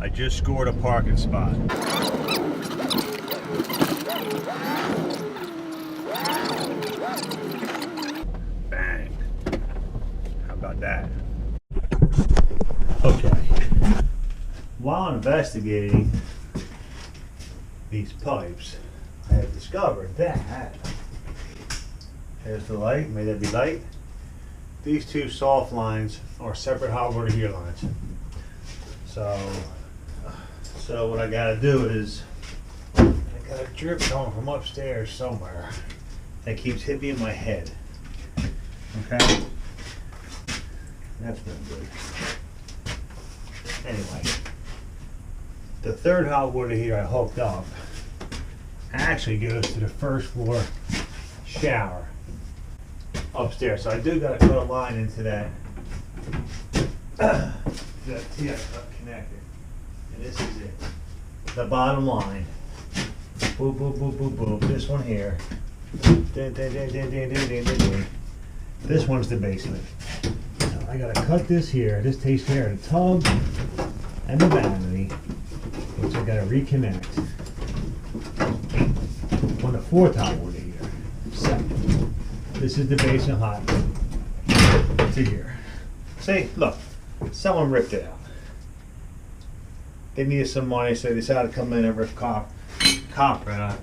I just scored a parking spot. Bang. How about that? Okay. While investigating these pipes, I have discovered that, here's the light, may that be light. These two soft lines are separate hot water heater lines. So what I gotta do is, I got a drip coming from upstairs somewhere that keeps hitting me in my head. Okay? That's not good. Anyway, the third hot water heater I hooked up actually goes to the first floor shower upstairs. So I do gotta put a line into that. That connected. And this is it. The bottom line. Boop, boop, boop, boop, boop. This one here. This one's the basement. So I gotta cut this here. This takes care of the tub and the vanity, which I gotta reconnect on the fourth hot water heater. So this is the basement hot to here. See, look, someone ripped it out. They needed some money, so they decided to come in and rip copper out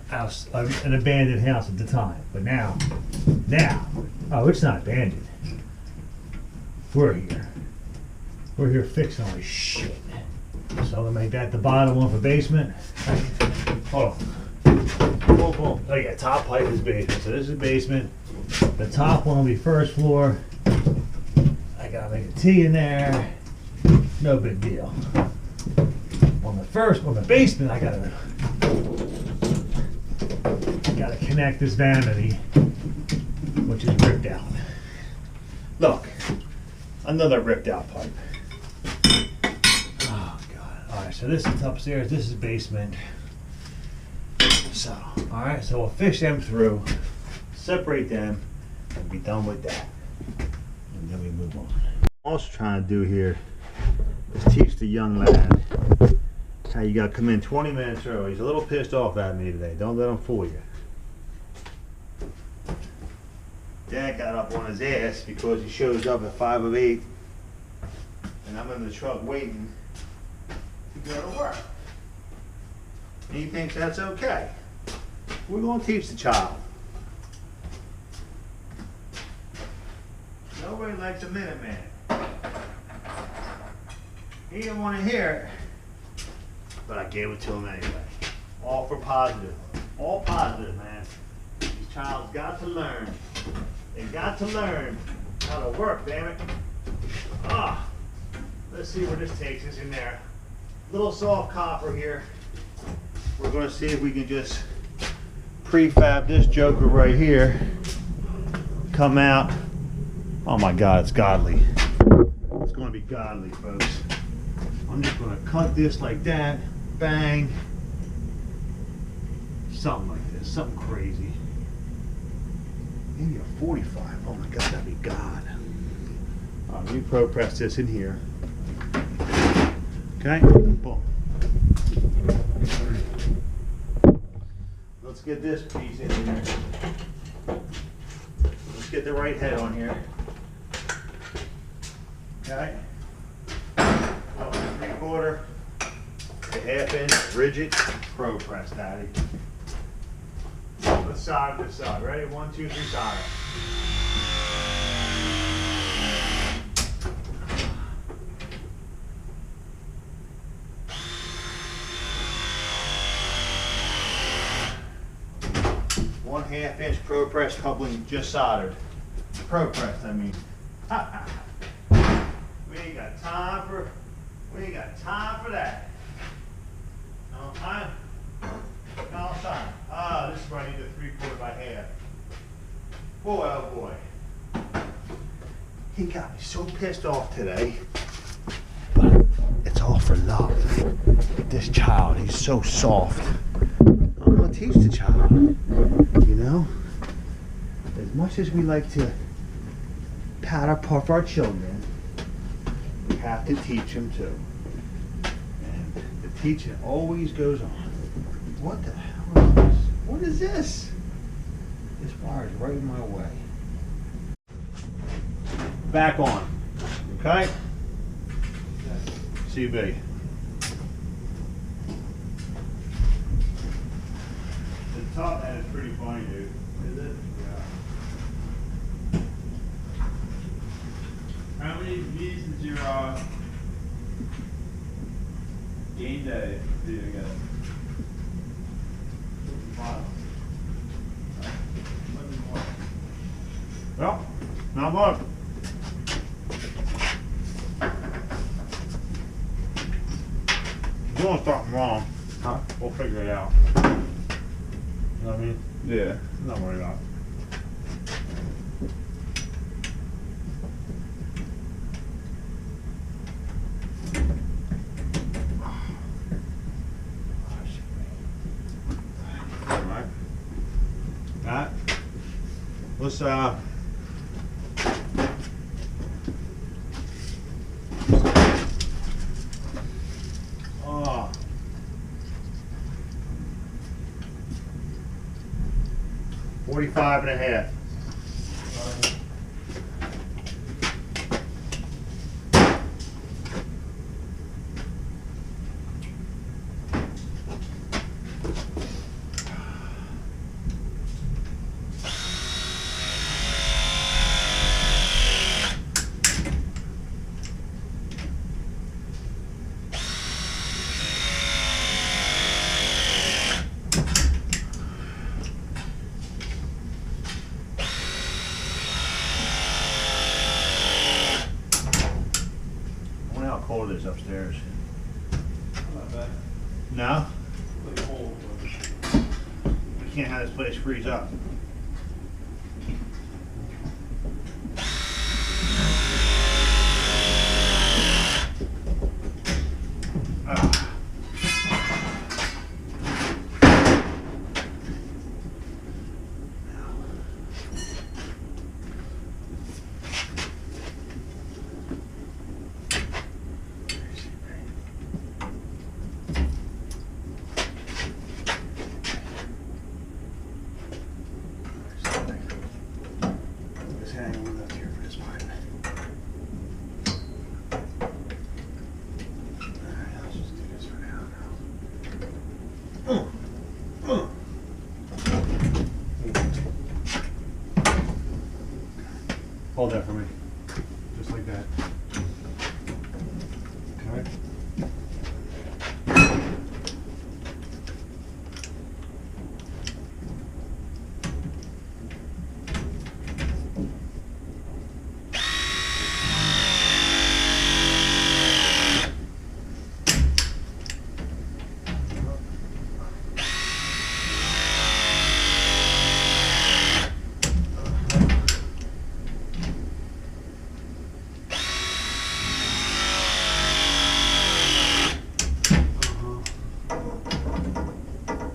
of an abandoned house at the time. But now, oh, it's not abandoned. We're here fixing all this shit. So I'm gonna make that the bottom one for basement. Hold on. Boom, boom. Oh yeah, top pipe is basement. So this is basement. The top one will be first floor. I gotta make a T in there. No big deal. On the basement, I gotta connect this vanity, which is ripped out. Look, another ripped out pipe. Oh God! All right, so this is upstairs. This is basement. So, all right, so we'll fish them through, separate them, and be done with that, and then we move on. I'm also trying to do here is teach the young lad how you gotta come in 20 minutes early. He's a little pissed off at me today. Don't let him fool you. Dad got up on his ass because he shows up at 5 of 8 and I'm in the truck waiting to go to work. And he thinks that's okay. We're gonna teach the child. Nobody likes a Minuteman. He didn't want to hear it, but I gave it to him anyway. All for positive. All positive, man. These child's got to learn. They got to learn how to work, damn it. Ah, let's see where this takes us in there. Little soft copper here. We're going to see if we can just prefab this joker right here. Come out. Oh my God, it's godly. It's going to be godly, folks. I'm just going to cut this like that. Bang. Something like this. Something crazy. Maybe a 45. Oh my God, that'd be God. Let me ProPress this in here. Okay? Boom. Let's get this piece in here. Let's get the right head on here. Okay? 3/4 to 1/2 inch Ridgid ProPress, Daddy. Let's side to side. Ready? 1, 2, 3, side. One 1/2 inch ProPress coupling just soldered. ProPress, I mean. We ain't got time for that. No time. No time. Ah, this is where I need the 3/4 by 1/2. Boy, oh boy. He got me so pissed off today. But it's all for love. This child, he's so soft. I'm gonna teach the child. You know? As much as we like to powder puff our children, we have to teach them too. And teaching always goes on. What the hell is this? What is this? This wire is right in my way. Back on. Okay? CB. The top end is pretty funny, dude. Is it? Yeah. How many views did your game day video get? 5. Well, not much. You're doing something wrong. Huh? We'll figure it out. You know what I mean? Yeah. I'm not worried about it. Alright. Alright. Let's oh. 45 and a half. I wonder how cold it is upstairs. Not bad. No? Like cold. We can't have this place freeze up. Ah. Just hang on left here for this part. Alright, let's just do this for now. Hold that for me. Just like that. Okay.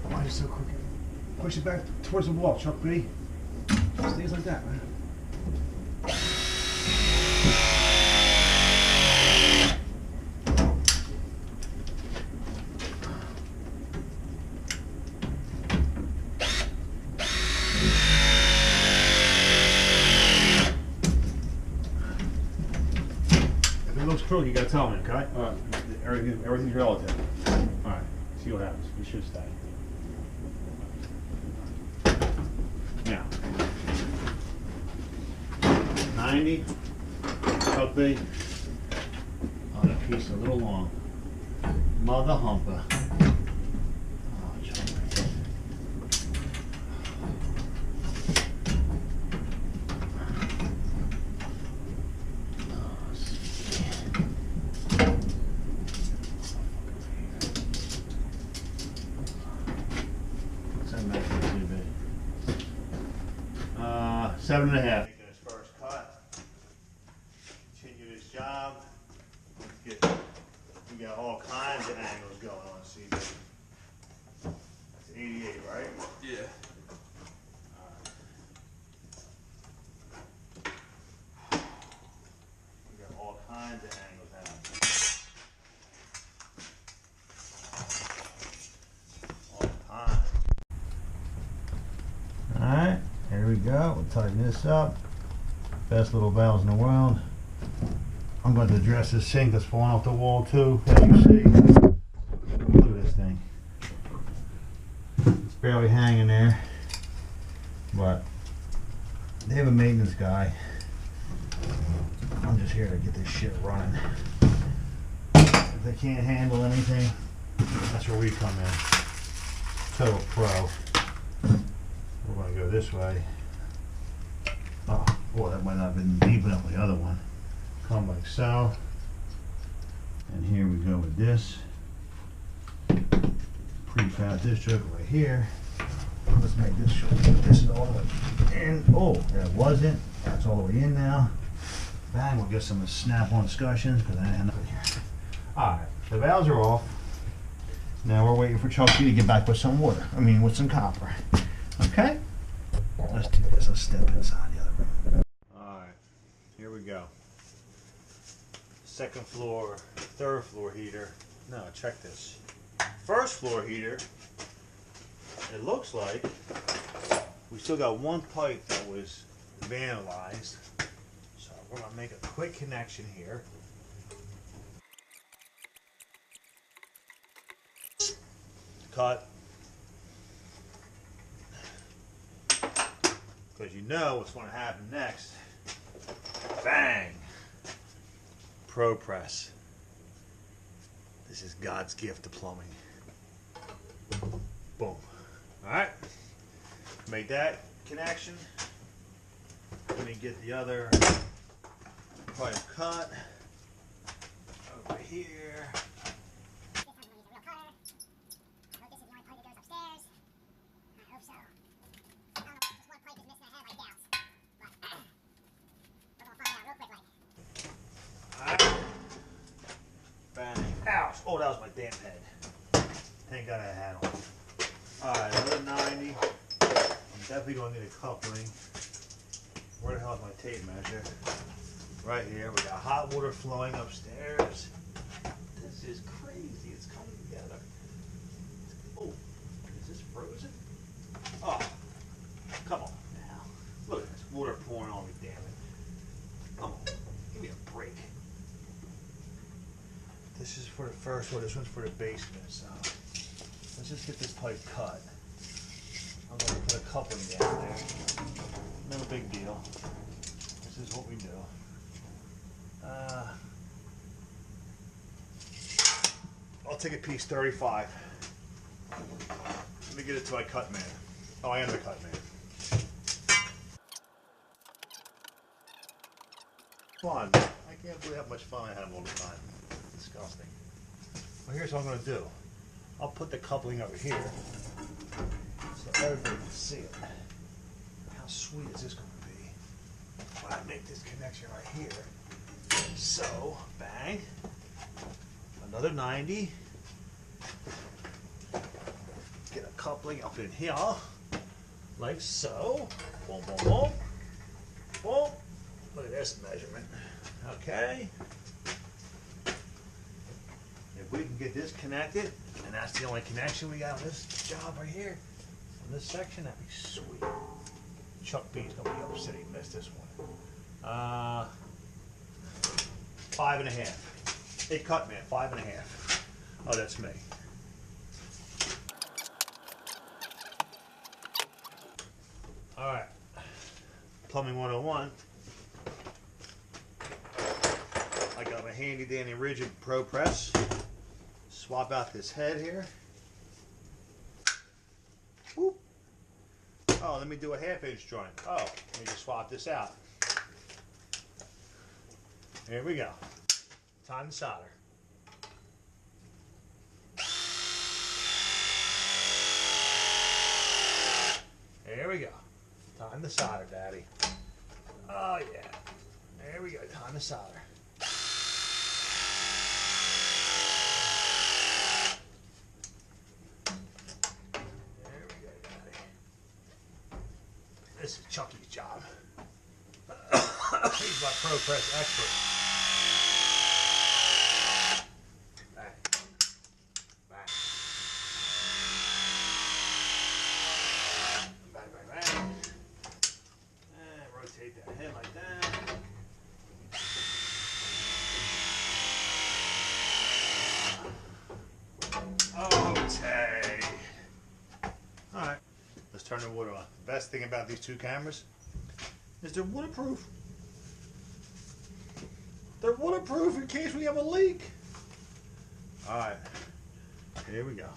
Why are you so quick? Push it back towards the wall, Chuck B. Stays like that, man. If it looks crooked, you gotta tell me, okay? Alright. Everything's relative. Alright, see what happens. We should stay. Now, 90, Chuck B, on a piece a little long. Mother humper. Oh, Chuck B. Oh, send that to CB. 7.5. Making his first cut. Continue this job. Let's get, we got all kinds of angles going on CB. That's 88, right? Yeah. We got all kinds of angles out. go. We'll tighten this up. Best little valves in the world. I'm going to address this sink that's falling off the wall too, as you see. Look at this thing. It's barely hanging there, but they have a maintenance guy. I'm just here to get this shit running. If they can't handle anything, that's where we come in. Total pro. We're going to go this way. Oh, boy, that might not have been deep enough for the other one. Come like so. And here we go with this. Pre-fat this joke right here. Let's make this sure this is all the way in. Oh, that wasn't. That's all the way in now. Bang, we'll get some snap-on discussions because I didn't have nothing here. Alright, the valves are off. Now we're waiting for Chucky to get back with some water. I mean, with some copper. Okay? Let's do this. Let's step inside the other room. Alright, here we go. Second floor, third floor heater. No, check this. First floor heater, it looks like we still got one pipe that was vandalized. So we're going to make a quick connection here. Cut. Because you know what's going to happen next. Bang! ProPress. This is God's gift to plumbing. Boom. Alright. Make that connection. Let me get the other pipe cut. Over here. Ouch! Oh, that was my damn head. Thank God I had on. Alright, another 90. I'm definitely going to need a coupling. Where the hell is my tape measure? Right here. We got hot water flowing upstairs. This is crazy. It's coming together. Oh, is this frozen? Oh, come on now. Look at this water pouring on me, damn it. Come on. Give me a break. This is for the first one, this one's for the basement, so let's just get this pipe cut. I'm going to put a coupling down there. No big deal. This is what we do. I'll take a piece 35. Let me get it to my cut man. Oh, I am the cut man. Fun. I can't believe how much fun I have all the time. Disgusting. Well, here's what I'm going to do. I'll put the coupling over here so everybody can see it. How sweet is this going to be when I make this connection right here? So, bang. Another 90. Get a coupling up in here, like so. Boom, boom, boom. Boom. Look at this measurement. Okay. If we can get this connected, and that's the only connection we got on this job right here, on this section, that'd be sweet. Chuck B's gonna be upset he missed this one. 5.5. Hey, cut man, 5.5. Oh, that's me. All right, plumbing 101. I got my handy dandy Ridgid ProPress. Swap out this head here. Whoop. Oh, let me do a 1/2" joint. Oh, let me just swap this out. Here we go. Time to solder. Here we go. Time to solder, Daddy. Oh yeah. There we go. Time to solder. This is Chucky's job. He's my ProPress expert. Bang. Bang. Bang, bang, bang. best thing about these two cameras is they're waterproof. They're waterproof in case we have a leak. All right, here we go.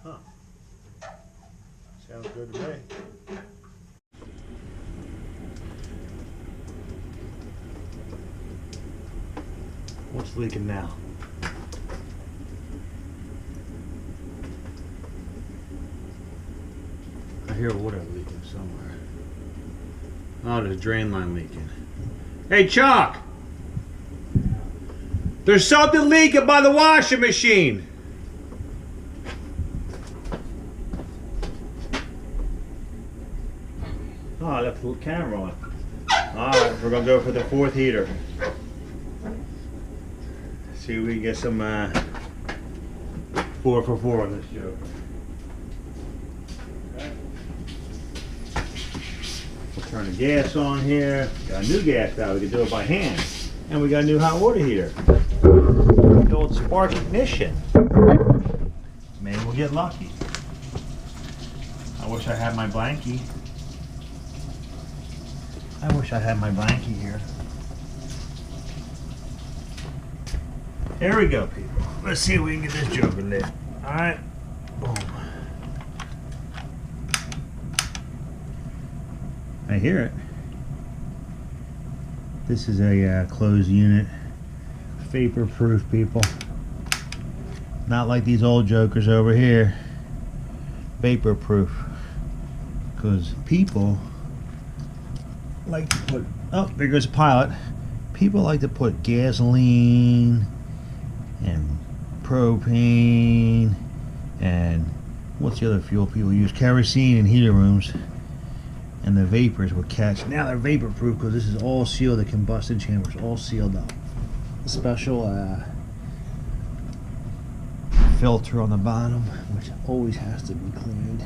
Huh. Sounds good to me. What's leaking now? I hear water leaking somewhere. Oh, there's a drain line leaking. Hey, Chuck! There's something leaking by the washing machine! Oh, I left the camera on. Alright, we're gonna go for the fourth heater. See if we can get some 4 for 4 on this joke. Okay. We'll turn the gas on here. Got a new gas valve, we can do it by hand. And we got a new hot water heater. The old spark ignition. Maybe we'll get lucky. I wish I had my blankie. I wish I had my blankie here. There we go, people. Let's see if we can get this joker lit. Alright. Boom. I hear it. This is a closed unit. Vapor proof, people. Not like these old jokers over here. Vapor proof. Because people like to put, oh, there goes a pilot. People like to put gasoline and propane and what's the other fuel people use? Kerosene in heater rooms, and the vapors will catch. Now they're vapor proof because this is all sealed. The combustion chamber is all sealed up. A special filter on the bottom, which always has to be cleaned.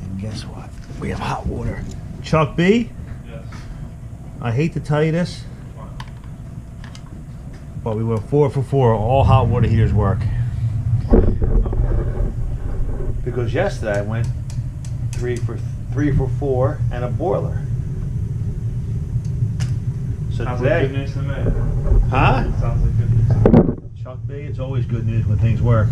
And guess what? We have hot water. Chuck B? Yes. I hate to tell you this, but we went 4 for 4. All hot water heaters work. Because yesterday I went 3 for 4 and a boiler. So Sounds today, like good news to me. huh? Sounds like good news to me. Chuck B, it's always good news when things work.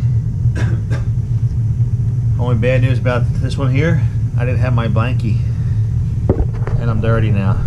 Only bad news about this one here, I didn't have my blankie, and I'm dirty now.